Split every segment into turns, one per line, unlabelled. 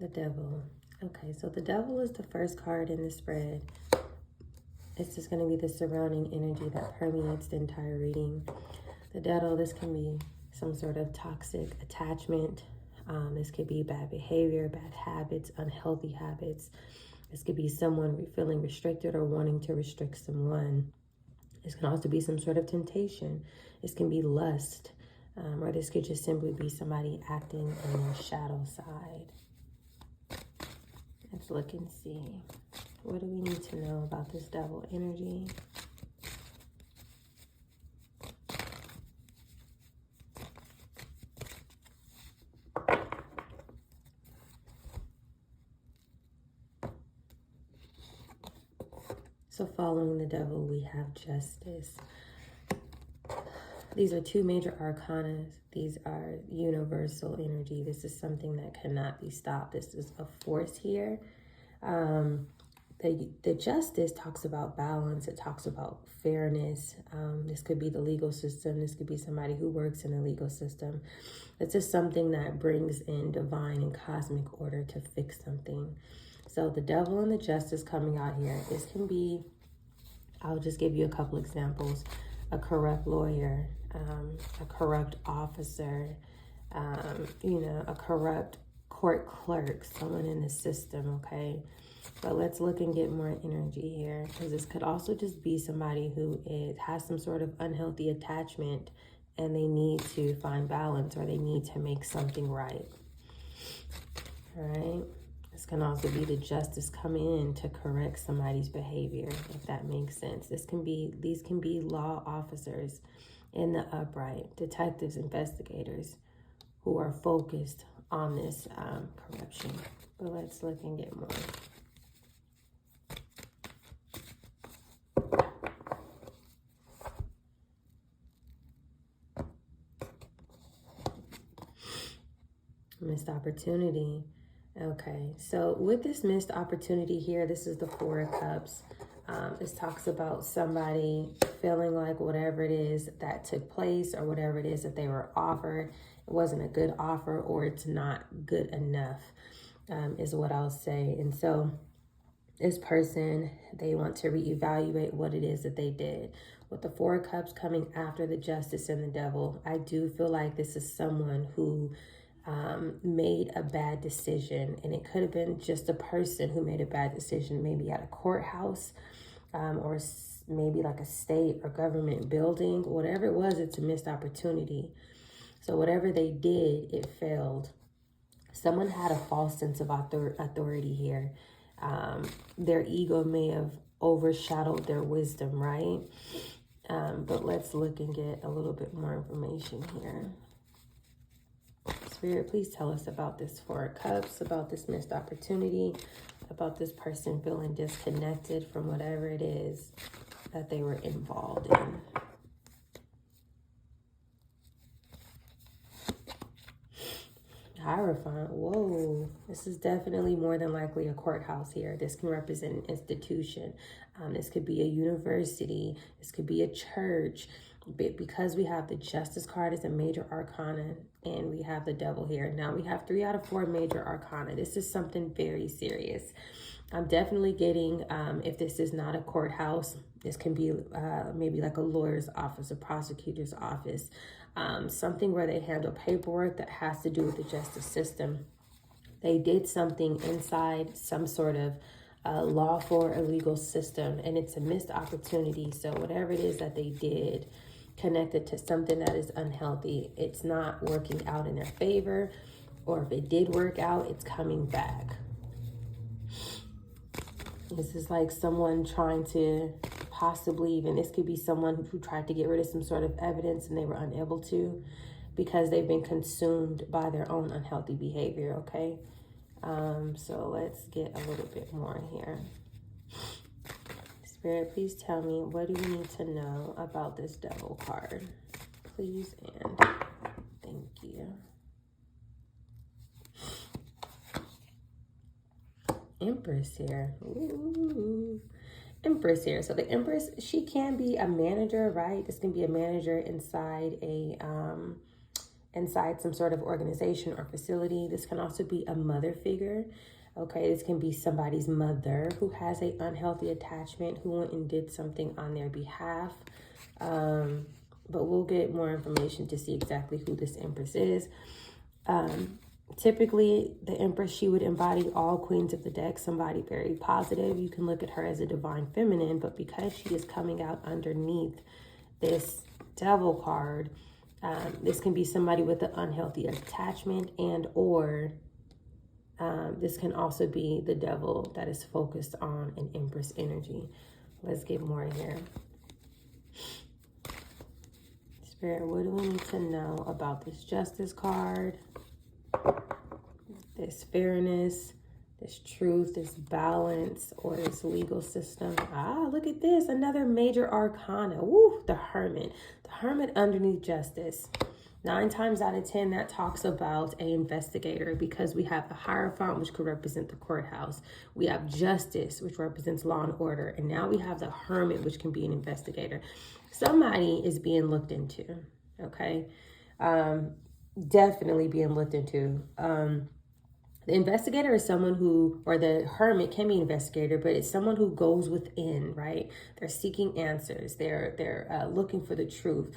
The devil. Okay, so the devil is the first card in the spread. It's just going to be the surrounding energy that permeates the entire reading. The devil, this can be some sort of toxic attachment. This could be bad behavior, bad habits, unhealthy habits. This could be someone feeling restricted or wanting to restrict someone. This can also be some sort of temptation. This can be lust, or this could just simply be somebody acting in their shadow side. Let's look and see. What do we need to know about this devil energy? So following the devil, we have justice. These are two major arcana. These are universal energy. This is something that cannot be stopped. This is a force here. The justice talks about balance. It talks about fairness. This could be the legal system. This could be somebody who works in the legal system. It's just something that brings in divine and cosmic order to fix something. So the devil and the justice coming out here. This can be, I'll just give you a couple examples. A corrupt lawyer, a corrupt officer, a corrupt court clerk, someone in the system, okay? But let's look and get more energy here, because this could also just be somebody who has some sort of unhealthy attachment and they need to find balance, or they need to make something right. All right? This can also be the justice coming in to correct somebody's behavior, if that makes sense. These can be law officers in the upright, detectives, investigators who are focused on this corruption. But let's look and get more. Missed opportunity. Okay, so with this missed opportunity here, this is the Four of Cups. This talks about somebody feeling like whatever it is that took place, or whatever it is that they were offered, it wasn't a good offer, or it's not good enough, is what I'll say. And so this person, they want to reevaluate what it is that they did. With the Four of Cups coming after the Justice and the Devil, I do feel like this is someone who made a bad decision, and it could have been just a person who made a bad decision, maybe at a courthouse, or maybe like a state or government building. Whatever it was, it's a missed opportunity. So whatever they did, it failed. Someone had a false sense of authority here. Their ego may have overshadowed their wisdom, right? But let's look and get a little bit more information here. Spirit, please tell us about this Four of Cups, about this missed opportunity, about this person feeling disconnected from whatever it is that they were involved in. Hierophant. Whoa, this is definitely more than likely a courthouse here. This can represent an institution. This could be a university. This could be a church. But because we have the Justice card as a major arcana, and we have the Devil here, now we have 3 out of 4 major arcana. This is something very serious. I'm definitely getting, if this is not a courthouse, this can be maybe like a lawyer's office, a prosecutor's office, something where they handle paperwork that has to do with the justice system. They did something inside some sort of lawful or illegal system, and it's a missed opportunity. So whatever it is that they did connected to something that is unhealthy, it's not working out in their favor, or if it did work out, it's coming back. This is like someone trying to possibly, even this could be someone who tried to get rid of some sort of evidence and they were unable to, because they've been consumed by their own unhealthy behavior, okay? So let's get a little bit more here. Spirit, please tell me, what do we need to know about this Devil card? Please and thank you. Empress here. Ooh. Empress here. So the Empress, she can be a manager, right? This can be a manager inside a inside some sort of organization or facility. This can also be a mother figure. Okay, this can be somebody's mother who has an unhealthy attachment, who went and did something on their behalf. But we'll get more information to see exactly who this Empress is. Typically, the Empress, she would embody all queens of the deck, somebody very positive. You can look at her as a divine feminine, but because she is coming out underneath this Devil card, this can be somebody with an unhealthy attachment, and or this can also be the Devil that is focused on an Empress energy. Let's get more here. Spirit, what do we need to know about this Justice card? This fairness, this truth, this balance, or this legal system. Ah, look at this. Another major arcana. Woo, the Hermit. The Hermit underneath Justice. 9 times out of 10, that talks about an investigator, because we have the Hierophant, which could represent the courthouse. We have Justice, which represents law and order. And now we have the Hermit, which can be an investigator. Somebody is being looked into, okay? Definitely being looked into. The investigator is someone who, or the Hermit can be an investigator, but it's someone who goes within, right? They're seeking answers. They're looking for the truth.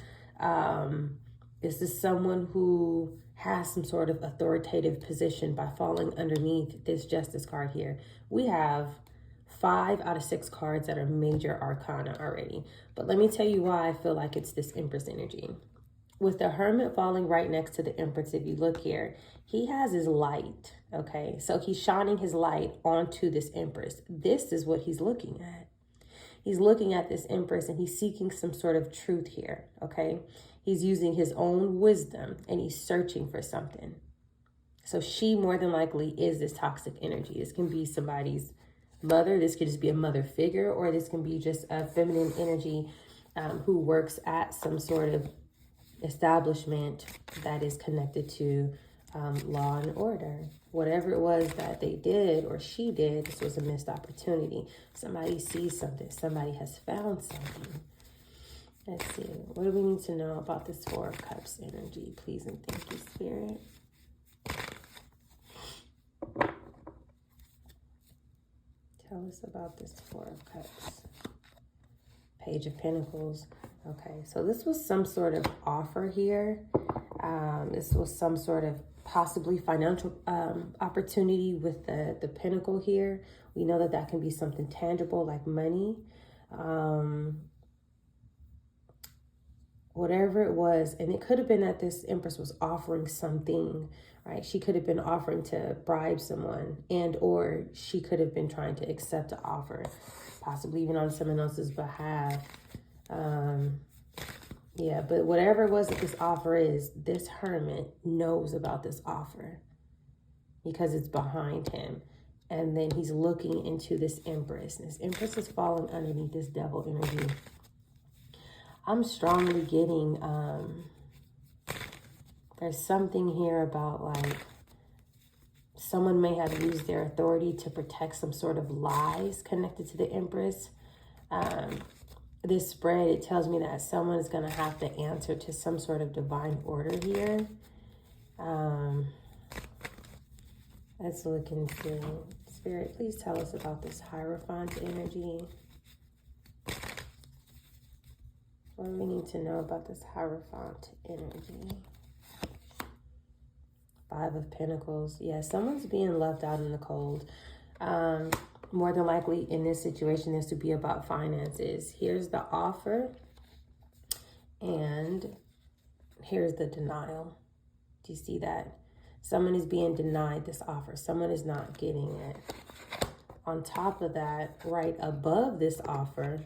This is someone who has some sort of authoritative position by falling underneath this Justice card here. We have 5 out of 6 cards that are major arcana already. But let me tell you why I feel like it's this Empress energy. With the Hermit falling right next to the Empress, if you look here, he has his light, okay? So he's shining his light onto this Empress. This is what he's looking at. He's looking at this Empress and he's seeking some sort of truth here, okay? He's using his own wisdom and he's searching for something. So she more than likely is this toxic energy. This can be somebody's mother. This could just be a mother figure, or this can be just a feminine energy who works at some sort of establishment that is connected to law and order. Whatever it was that they did or she did, this was a missed opportunity. Somebody sees something. Somebody has found something. Let's see. What do we need to know about this 4 of Cups energy? Please and thank you, Spirit. Tell us about this 4 of Cups. Page of Pentacles. Okay, so this was some sort of offer here. This was some sort of possibly financial opportunity with the Pentacle here. We know that that can be something tangible like money. Whatever it was, and it could have been that this Empress was offering something, right? She could have been offering to bribe someone, and or she could have been trying to accept an offer, possibly even on someone else's behalf. Yeah, but whatever it was that this offer is, this Hermit knows about this offer because it's behind him. And then he's looking into this Empress. This Empress is falling underneath this Devil energy. I'm strongly getting, there's something here about like someone may have used their authority to protect some sort of lies connected to the Empress. This spread, it tells me that someone is going to have to answer to some sort of divine order here. Let's look into Spirit. Please tell us about this Hierophant energy. What do we need to know about this Hierophant energy? 5 of Pentacles. Yeah, someone's being left out in the cold. More than likely in this situation, this would be about finances. Here's the offer and here's the denial. Do you see that? Someone is being denied this offer. Someone is not getting it. On top of that, right above this offer,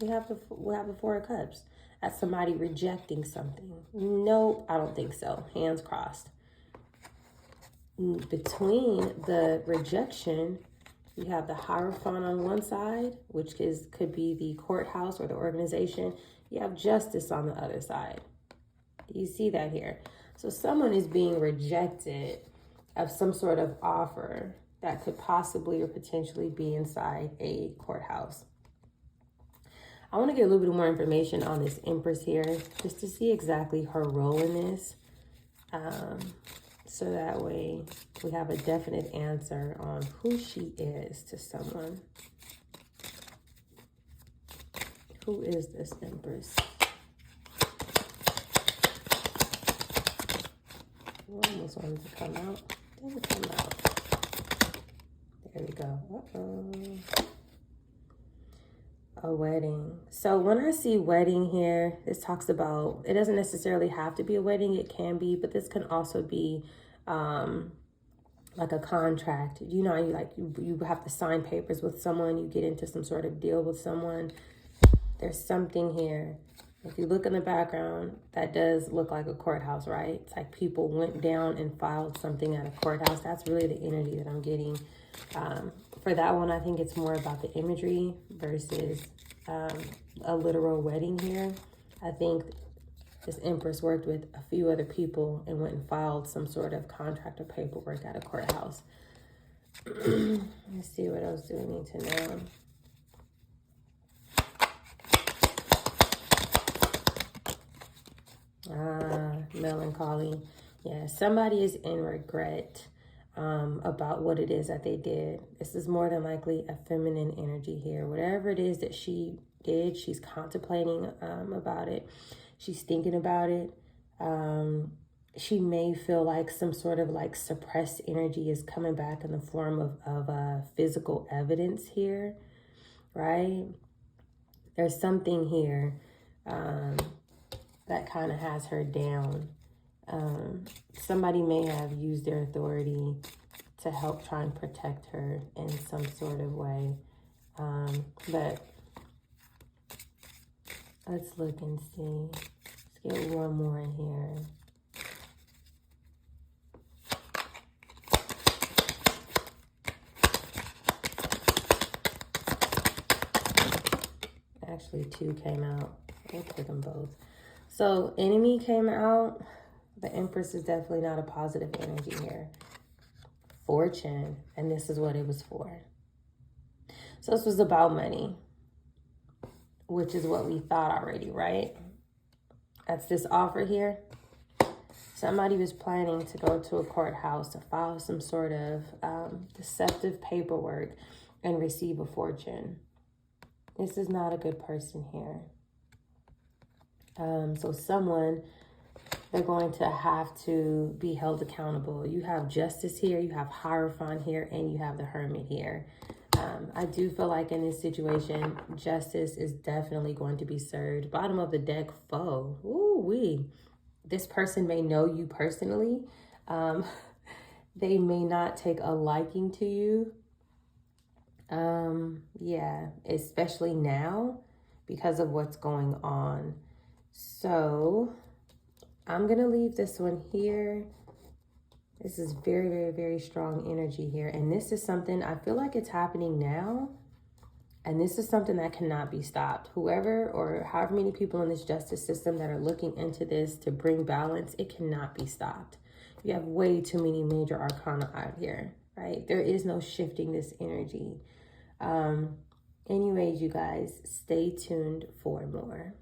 we have the 4 of Cups. That's somebody rejecting something. Nope, I don't think so. Hands crossed. Between the rejection, you have the Hierophant on one side, which could be the courthouse or the organization. You have Justice on the other side. You see that here. So someone is being rejected of some sort of offer that could possibly or potentially be inside a courthouse. I want to get a little bit more information on this Empress here, just to see exactly her role in this. So that way we have a definite answer on who she is to someone. Who is this Empress? I almost wanted to come out. Didn't come out. There we go. Uh-oh. A wedding. So when I see wedding here, this talks about, it doesn't necessarily have to be a wedding. It can be, but this can also be like a contract. You know, you have to sign papers with someone. You get into some sort of deal with someone. There's something here. If you look in the background, that does look like a courthouse, right? It's like people went down and filed something at a courthouse. That's really the energy that I'm getting. For that one, I think it's more about the imagery versus a literal wedding here. I think this Empress worked with a few other people and went and filed some sort of contract or paperwork at a courthouse. Let's see, what else do we need to know? Melancholy. Yeah, somebody is in regret about what it is that they did. This is more than likely a feminine energy here. Whatever it is that she did, she's contemplating about it. She's thinking about it. She may feel like some sort of like suppressed energy is coming back in the form of physical evidence here, right? There's something here that kind of has her down. Somebody may have used their authority to help try and protect her in some sort of way. But let's look and see. Let's get one more in here. Actually, two came out. We'll take them both. So enemy came out. The Empress is definitely not a positive energy here. Fortune, and this is what it was for. So this was about money, which is what we thought already, right? That's this offer here. Somebody was planning to go to a courthouse to file some sort of deceptive paperwork and receive a fortune. This is not a good person here. So someone, they're going to have to be held accountable. You have Justice here, you have Hierophant here, and you have the Hermit here. I do feel like in this situation, justice is definitely going to be served. Bottom of the deck, foe. Ooh-wee. This person may know you personally. They may not take a liking to you. Yeah, especially now because of what's going on. So I'm going to leave this one here. This is very, very, very strong energy here. And this is something, I feel like it's happening now. And this is something that cannot be stopped. Whoever or however many people in this justice system that are looking into this to bring balance, it cannot be stopped. You have way too many major arcana out here, right? There is no shifting this energy. Anyways, you guys, stay tuned for more.